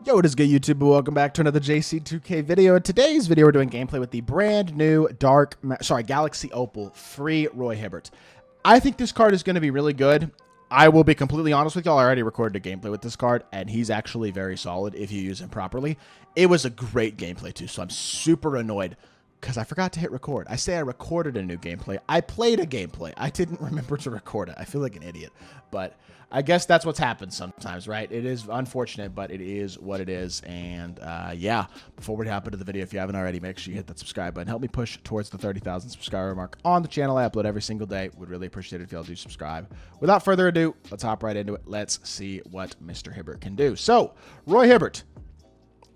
Yo, what is good, YouTube? Welcome back to another JC2K video. In today's video, we're doing gameplay with the brand new Galaxy Opal free Roy Hibbert. I think this card is going to be really good. I will be completely honest with y'all. I already recorded a gameplay with this card, and he's actually very solid if you use him properly. It was a great gameplay, too, so I'm super annoyed because I forgot to hit record. I say I recorded a new gameplay. I played a gameplay. I didn't remember to record it. I feel like an idiot, but I guess that's what's happened sometimes, right? It is unfortunate, but it is what it is. And yeah, before we hop into the video, if you haven't already, make sure you hit that subscribe button. Help me push towards the 30,000 subscriber mark on the channel. I upload every single day. Would really appreciate it if y'all do subscribe. Without further ado, let's hop right into it. Let's see what Mr. Hibbert can do. So, Roy Hibbert.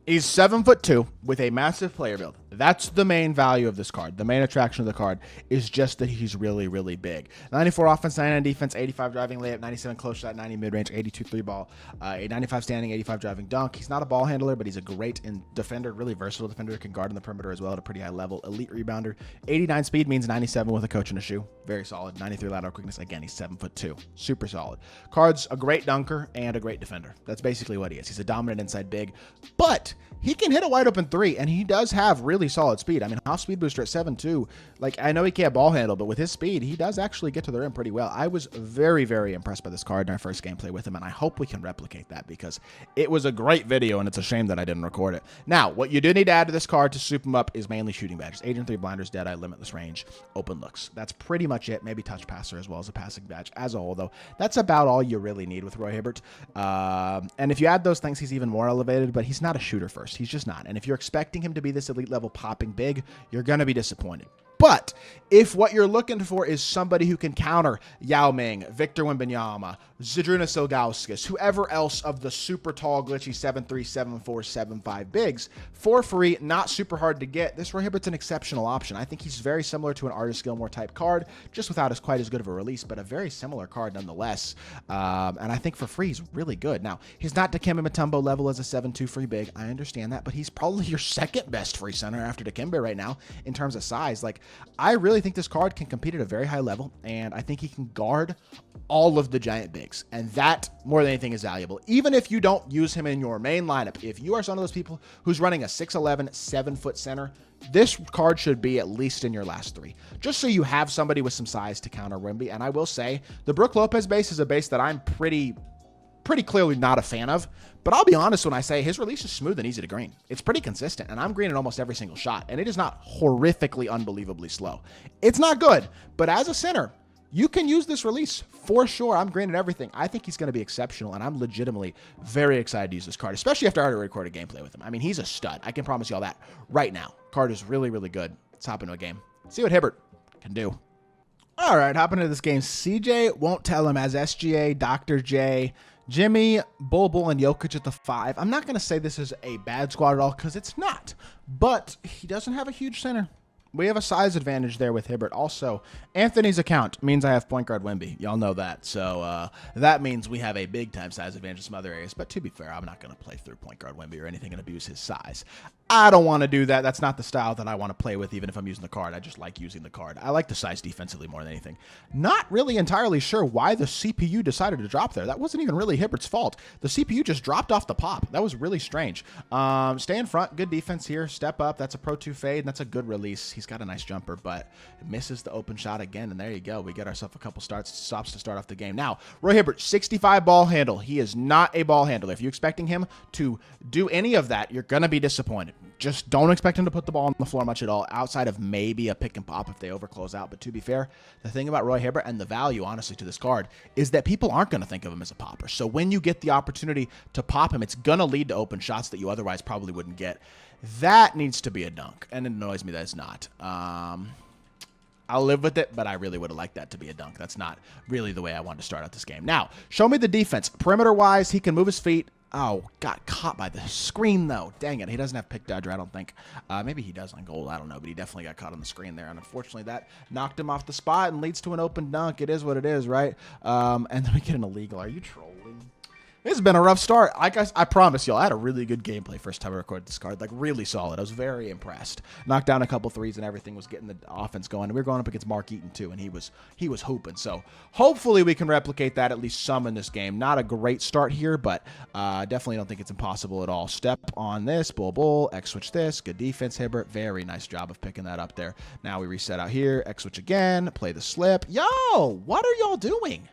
He's 7'2" with a massive player build. That's the main value of this card. The main attraction of the card is just that he's really, really big. 94 offense, 99 defense, 85 driving layup, 97 close shot, 90 mid-range, 82 three ball, a 95 standing, 85 driving dunk. He's not a ball handler, but he's a great defender, really versatile defender. Can guard on the perimeter as well at a pretty high level. Elite rebounder. 89 speed means 97 with a coach and a shoe. Very solid. 93 lateral quickness. Again, he's 7'2". Super solid. Card's a great dunker and a great defender. That's basically what he is. He's a dominant inside big, but he can hit a wide open three, and he does have really solid speed. I mean, half speed booster at 7'2". Like, I know he can't ball handle, but with his speed, he does actually get to the rim pretty well. I was very, very impressed by this card in our first gameplay with him, and I hope we can replicate that because it was a great video, and it's a shame that I didn't record it. Now, what you do need to add to this card to soup him up is mainly shooting badges. Agent 3 blinders, deadeye, limitless range, open looks. That's pretty much it. Maybe touch passer as well as a passing badge. As a whole, though, that's about all you really need with Roy Hibbert. And if you add those things, he's even more elevated, but he's not a shooter first. He's just not. And if you're expecting him to be this elite level popping big, you're going to be disappointed. But if what you're looking for is somebody who can counter Yao Ming, Victor Wembanyama, Zydrunas Ilgauskas, whoever else of the super tall, glitchy 7'3", 7'4", 7'5" bigs, for free, not super hard to get, this Roy Hibbert's an exceptional option. I think he's very similar to an Artist Gilmore type card, just without quite as good of a release, but a very similar card nonetheless. And I think for free, he's really good. Now, he's not Dikembe Mutombo level as a 7'2" free big. I understand that, but he's probably your second best free center after Dikembe right now in terms of size. Like, I really think this card can compete at a very high level, and I think he can guard all of the giant bigs, and that, more than anything, is valuable. Even if you don't use him in your main lineup, if you are one of those people who's running a 6'11", 7-foot center, this card should be at least in your last three, just so you have somebody with some size to counter Wemby. And I will say, the Brook Lopez base is a base that I'm pretty clearly not a fan of, but I'll be honest when I say his release is smooth and easy to green. It's pretty consistent, and I'm greening almost every single shot, and it is not horrifically, unbelievably slow. It's not good, but as a center, you can use this release for sure. I'm greening everything. I think he's going to be exceptional, and I'm legitimately very excited to use this card, especially after I already recorded gameplay with him. I mean, he's a stud. I can promise you all that right now. Card is really, really good. Let's hop into a game. See what Hibbert can do. All right, hopping into this game. CJ won't tell him as SGA, Dr. J, Jimmy, Bull, and Jokic at the 5. I'm not going to say this is a bad squad at all because it's not, but he doesn't have a huge center. We have a size advantage there with Hibbert. Also, Anthony's account means I have point guard Wemby. Y'all know that. So that means we have a big-time size advantage in some other areas. But to be fair, I'm not going to play through point guard Wemby or anything and abuse his size. I don't want to do that. That's not the style that I want to play with, even if I'm using the card. I just like using the card. I like the size defensively more than anything. Not really entirely sure why the CPU decided to drop there. That wasn't even really Hibbert's fault. The CPU just dropped off the pop. That was really strange. Stay in front. Good defense here. Step up. That's a Pro 2 fade, and that's a good release. He's got a nice jumper, but misses the open shot again, and there you go. We get ourselves a couple stops to start off the game. Now, Roy Hibbert, 65 ball handle. He is not a ball handler. If you're expecting him to do any of that, you're going to be disappointed. Just don't expect him to put the ball on the floor much at all, outside of maybe a pick and pop if they overclose out. But to be fair, the thing about Roy Hibbert and the value, honestly, to this card is that people aren't going to think of him as a popper. So when you get the opportunity to pop him, it's going to lead to open shots that you otherwise probably wouldn't get. That needs to be a dunk, and it annoys me that it's not. I'll live with it, but I really would have liked that to be a dunk. That's not really the way I wanted to start out this game. Now, show me the defense. Perimeter-wise, he can move his feet. Oh, got caught by the screen, though. Dang it. He doesn't have pick dodger, I don't think. Maybe he does on goal. I don't know, but he definitely got caught on the screen there. And unfortunately, that knocked him off the spot and leads to an open dunk. It is what it is, right? And then we get an illegal. Are you trolling? It's been a rough start. I promise y'all, I had a really good gameplay first time I recorded this card. Like, really solid. I was very impressed. Knocked down a couple threes and everything was getting the offense going. We were going up against Mark Eaton, too, and he was hooping. So, hopefully we can replicate that at least some in this game. Not a great start here, but definitely don't think it's impossible at all. Step on this. Bull. X-switch this. Good defense, Hibbert. Very nice job of picking that up there. Now we reset out here. X-switch again. Play the slip. Yo, what are y'all doing?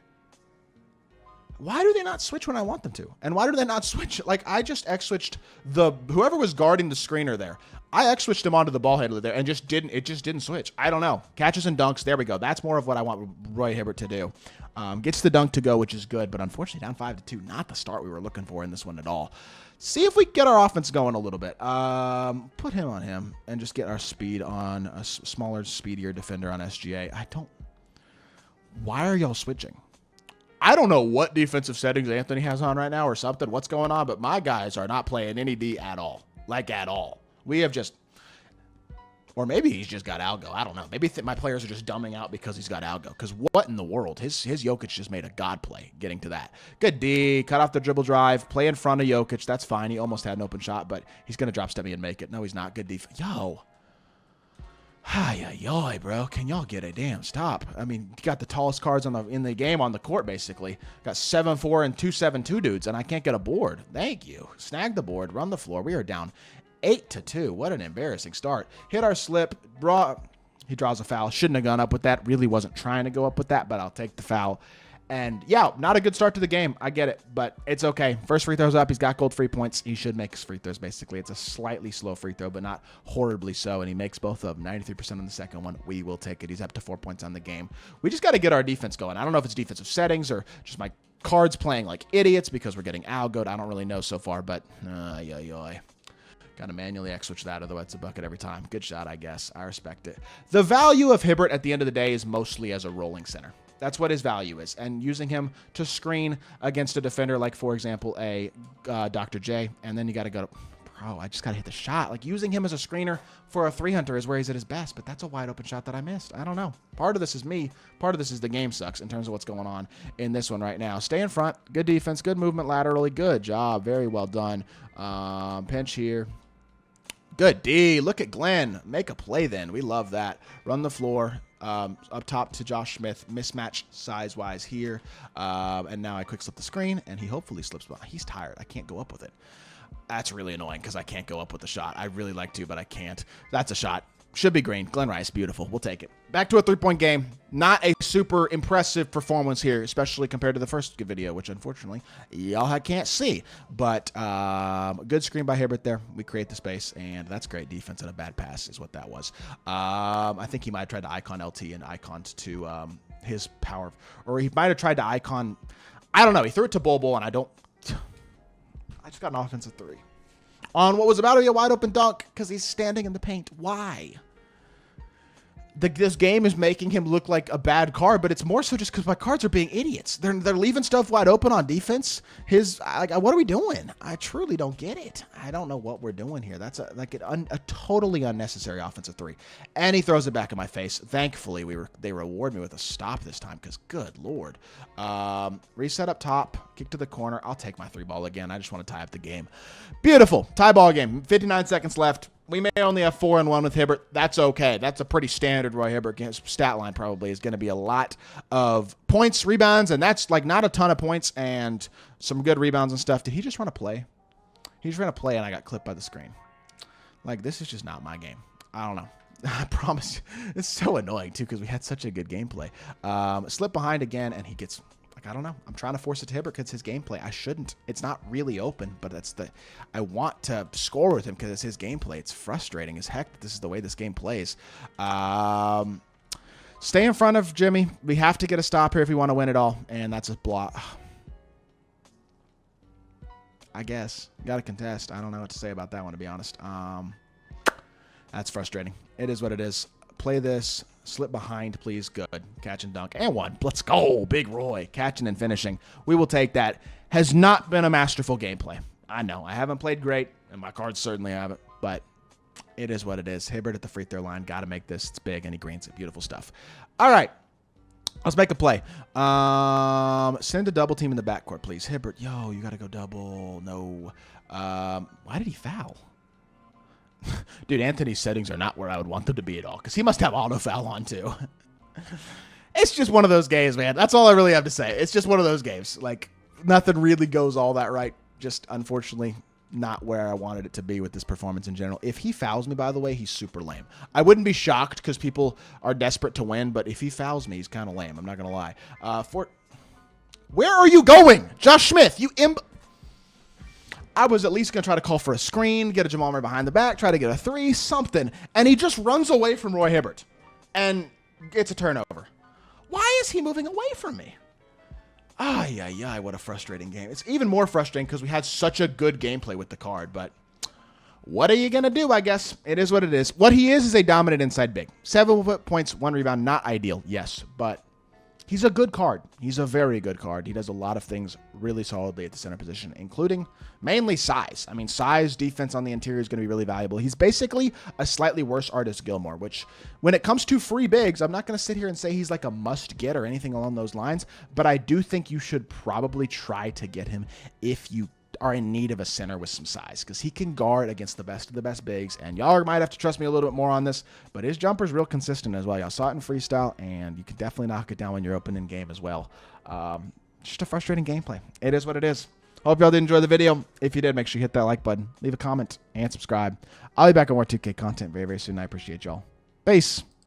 Why do they not switch when I want them to? And why do they not switch? Like, I just X-switched whoever was guarding the screener there. I X-switched him onto the ball handler there and it just didn't switch. I don't know. Catches and dunks. There we go. That's more of what I want Roy Hibbert to do. Gets the dunk to go, which is good, but unfortunately down 5-2. Not the start we were looking for in this one at all. See if we can get our offense going a little bit. Put him on him and just get our speed on a smaller, speedier defender on SGA. Why are y'all switching? I don't know what defensive settings Anthony has on right now or something. What's going on? But my guys are not playing any D at all. Like, at all. We have just... Or maybe he's just got algo. I don't know. Maybe my players are just dumbing out because he's got algo. Because what in the world? His Jokic just made a god play getting to that. Good D. Cut off the dribble drive. Play in front of Jokic. That's fine. He almost had an open shot, but he's going to drop step me and make it. No, he's not. Good defense. Yo. Hi, bro. Can y'all get a damn stop? I mean, you got the tallest cards in the game on the court, basically. Got 7'4" and 2'7" dudes, and I can't get a board. Thank you. Snag the board. Run the floor. We are down 8-2. What an embarrassing start. Hit our slip. He draws a foul. Shouldn't have gone up with that. Really wasn't trying to go up with that, but I'll take the foul. And, yeah, not a good start to the game. I get it, but it's okay. First free throw's up. He's got gold free points. He should make his free throws, basically. It's a slightly slow free throw, but not horribly so, and he makes both of them. 93% on the second one. We will take it. He's up to 4 points on the game. We just got to get our defense going. I don't know if it's defensive settings or just my cards playing like idiots because we're getting algoed. I don't really know so far, but got to manually X-switch that, otherwise it's a bucket every time. Good shot, I guess. I respect it. The value of Hibbert at the end of the day is mostly as a rolling center. That's what his value is. And using him to screen against a defender like, for example, a Dr. J, and then you got to go to... Bro, I just got to hit the shot. Like, using him as a screener for a 3-hunter is where he's at his best, but that's a wide open shot that I missed. I don't know. Part of this is me. Part of this is the game sucks in terms of what's going on in this one right now. Stay in front. Good defense. Good movement laterally. Good job. Very well done. Pinch here. Good D. Look at Glenn. Make a play then. We love that. Run the floor. Up top to Josh Smith. Mismatch size-wise here. And now I quick slip the screen, and he hopefully slips by. He's tired. I can't go up with it. That's really annoying because I can't go up with the shot. I really like to, but I can't. That's a shot. Should be green. Glenn Rice, beautiful. We'll take it. Back to a three-point game. Not a super impressive performance here, especially compared to the first video, which unfortunately y'all can't see. But good screen by Hibbert there. We create the space, and that's great defense and a bad pass is what that was. I think he might have tried to icon LT and icon to his power, or he might have tried to icon. I don't know. He threw it to Bull, and I just got an offensive three on what was about to be a wide open dunk because he's standing in the paint. Why? This game is making him look like a bad card, but it's more so just because my cards are being idiots. They're leaving stuff wide open on defense. What are we doing? I truly don't get it. I don't know what we're doing here. That's a totally unnecessary offensive three, and he throws it back in my face. Thankfully, they reward me with a stop this time because good lord. Reset up top, kick to the corner. I'll take my three ball again. I just want to tie up the game. Beautiful tie ball game. 59 seconds left. We may only have 4-1 with Hibbert. That's okay. That's a pretty standard Roy Hibbert game. Stat line probably is going to be a lot of points, rebounds, and that's like not a ton of points and some good rebounds and stuff. Did he just run a play? He just ran a play and I got clipped by the screen. Like, this is just not my game. I don't know. I promise. It's so annoying, too, because we had such a good gameplay. Slip behind again, and he gets... I don't know. I'm trying to force it to Hibbert because his gameplay. I shouldn't. It's not really open, but I want to score with him because it's his gameplay. It's frustrating as heck that this is the way this game plays. Stay in front of Jimmy. We have to get a stop here if we want to win it all, and that's a block. I guess. Got to contest. I don't know what to say about that one, to be honest. That's frustrating. It is what it is. Play this. Slip behind, please. Good. Catch and dunk. And one. Let's go. Big Roy. Catching and finishing. We will take that. Has not been a masterful gameplay. I know. I haven't played great, and my cards certainly haven't, but it is what it is. Hibbert at the free throw line. Got to make this. It's big, and he greens it. Beautiful stuff. All right. Let's make a play. Send a double team in the backcourt, please. Hibbert, yo, you got to go double. No. Why did he foul? Dude, Anthony's settings are not where I would want them to be at all, because he must have auto foul on too. It's just one of those games, man. That's all I really have to say. It's just one of those games. Like, nothing really goes all that right. Just, unfortunately, not where I wanted it to be with this performance in general. If he fouls me, by the way, he's super lame. I wouldn't be shocked because people are desperate to win, but if he fouls me, he's kind of lame. I'm not going to lie. Where are you going? Josh Smith, I was at least going to try to call for a screen, get a Jamal Murray behind the back, try to get a three, something. And he just runs away from Roy Hibbert and gets a turnover. Why is he moving away from me? Ay, what a frustrating game. It's even more frustrating because we had such a good gameplay with the card, but what are you going to do, I guess? It is what it is. What he is a dominant inside big. 7 points, 1 rebound, not ideal, yes, but he's a good card. He's a very good card. He does a lot of things really solidly at the center position, including mainly size. I mean, size, defense on the interior is going to be really valuable. He's basically a slightly worse Artis Gilmore, which when it comes to free bigs, I'm not going to sit here and say he's like a must get or anything along those lines, but I do think you should probably try to get him if you are in need of a center with some size, because he can guard against the best of the best bigs, and y'all might have to trust me a little bit more on this, but his jumper's real consistent as well. Y'all saw it in freestyle, and you can definitely knock it down when you're open in game as well. Just a frustrating gameplay. It is what it is. Hope y'all did enjoy the video. If you did, make sure you hit that like button, leave a comment, and subscribe. I'll be back on more 2K content very, very soon. I appreciate y'all. Peace.